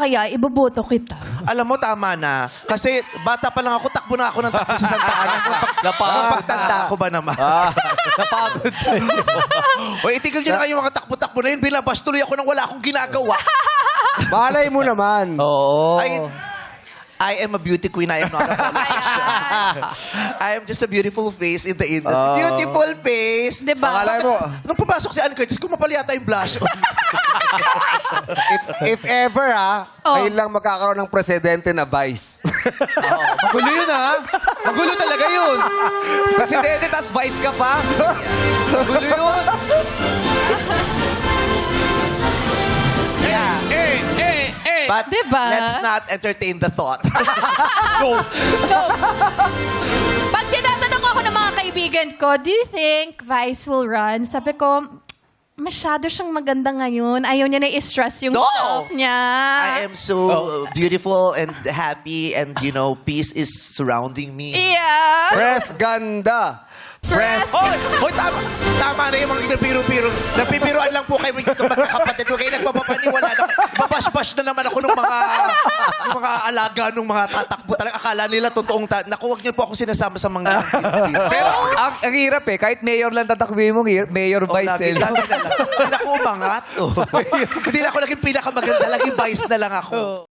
kaya, iboboto kita. Alam mo, tama na. Kasi bata pa lang ako, takbo na ako ng takbo sa Santa Ana. Nung pagtanda ko ba naman? Napagod. O, itigil nyo na kayo mga takbo-takbo na yun. Bilabas tuloy ako nang wala akong ginagawa. Balay mo naman. Oo. I am a beauty queen. I am not a politician. I am just a beautiful face in the industry. Beautiful face. Diba? Pangalay mo, Nung pumasok si Ann Curtis, kumapal yata yung blush. if ever kayo lang magkakaroon ng presidente na vice. Magulo yun, ha? Magulo talaga yun. Presidente, tas vice ka pa. Magulo yun. Yeah. But Diba? let's not entertain the thought. No. Pag tinatanong ako ng mga kaibigan ko, do you think Vice will run? Sabi ko, masyado siyang maganda ngayon. Ayaw niya na i-stress yung No! self niya. I am so beautiful and happy and, you know, peace is surrounding me. Yeah. Press ganda. Press. Hoy! Hoy, tama! Tama na yung mga inabiro-biro. Nagpipiruan lang po kayo magkakapatid. Huwag kayo nagpapapaniwala. Babash-bash na naman ako ng mga alaga, ng mga tatakbo. Talagang akala nila totoong naku, huwag niyo po ako sinasama sa mga Pero ang hirap eh. Kahit mayor lang tatakbi mo, mayor vice eh. Hindi na ako umangat. Hindi na ako naging pinakamaganda. Laging vice na lang ako.